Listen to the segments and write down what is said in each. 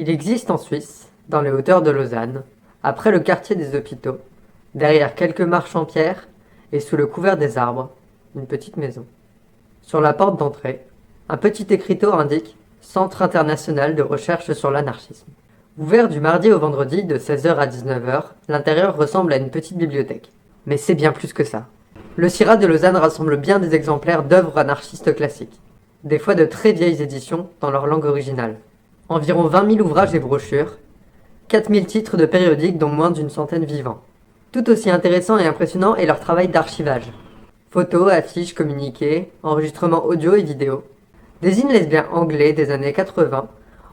Il existe en Suisse, dans les hauteurs de Lausanne, après le quartier des hôpitaux, derrière quelques marches en pierre et sous le couvert des arbres, une petite maison. Sur la porte d'entrée, un petit écriteau indique Centre international de recherche sur l'anarchisme. Ouvert du mardi au vendredi de 16h à 19h, l'intérieur ressemble à une petite bibliothèque. Mais c'est bien plus que ça. Le CIRA de Lausanne rassemble bien des exemplaires d'œuvres anarchistes classiques, des fois de très vieilles éditions dans leur langue originale. Environ 20 000 ouvrages et brochures, 4 000 titres de périodiques dont moins d'une centaine vivants. Tout aussi intéressant et impressionnant est leur travail d'archivage. Photos, affiches, communiqués, enregistrements audio et vidéo. Des hymnes lesbiens anglais des années 80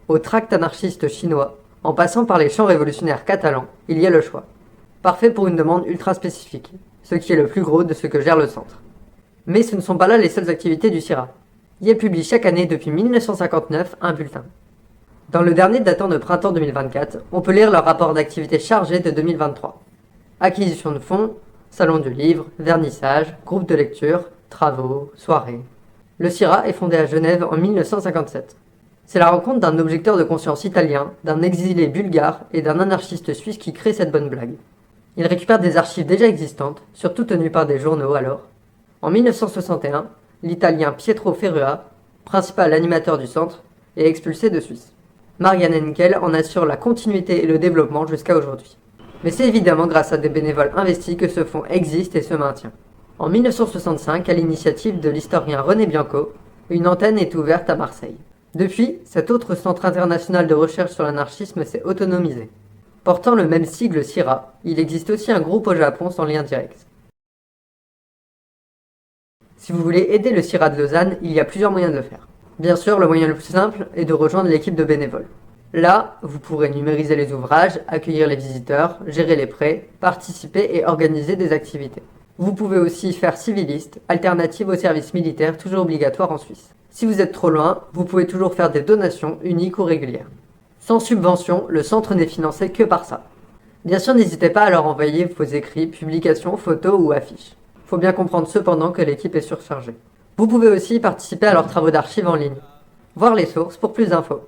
aux tracts anarchistes chinois, en passant par les chants révolutionnaires catalans, il y a le choix. Parfait pour une demande ultra spécifique, ce qui est le plus gros de ce que gère le centre. Mais ce ne sont pas là les seules activités du CIRA. Il publie chaque année depuis 1959 un bulletin. Dans le dernier datant de printemps 2024, on peut lire leur rapport d'activité chargé de 2023. Acquisition de fonds, salon du livre, vernissage, groupe de lecture, travaux, soirées. Le CIRA est fondé à Genève en 1957. C'est la rencontre d'un objecteur de conscience italien, d'un exilé bulgare et d'un anarchiste suisse qui crée cette bonne blague. Il récupère des archives déjà existantes, surtout tenues par des journaux alors. En 1961, l'italien Pietro Ferrua, principal animateur du centre, est expulsé de Suisse. Marianne Henkel en assure la continuité et le développement jusqu'à aujourd'hui. Mais c'est évidemment grâce à des bénévoles investis que ce fonds existe et se maintient. En 1965, à l'initiative de l'historien René Bianco, une antenne est ouverte à Marseille. Depuis, cet autre centre international de recherche sur l'anarchisme s'est autonomisé. Portant le même sigle CIRA, il existe aussi un groupe au Japon sans lien direct. Si vous voulez aider le CIRA de Lausanne, il y a plusieurs moyens de le faire. Bien sûr, le moyen le plus simple est de rejoindre l'équipe de bénévoles. Là, vous pourrez numériser les ouvrages, accueillir les visiteurs, gérer les prêts, participer et organiser des activités. Vous pouvez aussi faire civiliste, alternative au service militaire toujours obligatoire en Suisse. Si vous êtes trop loin, vous pouvez toujours faire des donations uniques ou régulières. Sans subvention, le centre n'est financé que par ça. Bien sûr, n'hésitez pas à leur envoyer vos écrits, publications, photos ou affiches. Faut bien comprendre cependant que l'équipe est surchargée. Vous pouvez aussi participer à leurs travaux d'archives en ligne. Voir les sources pour plus d'infos.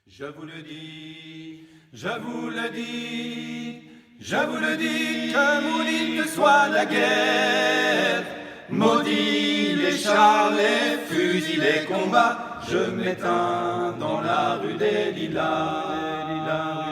Je vous le dis, je vous le dis, je vous le dis, que maudite soit la guerre, maudit les chars, les fusils, les combats, je m'éteins dans la rue des Lilas.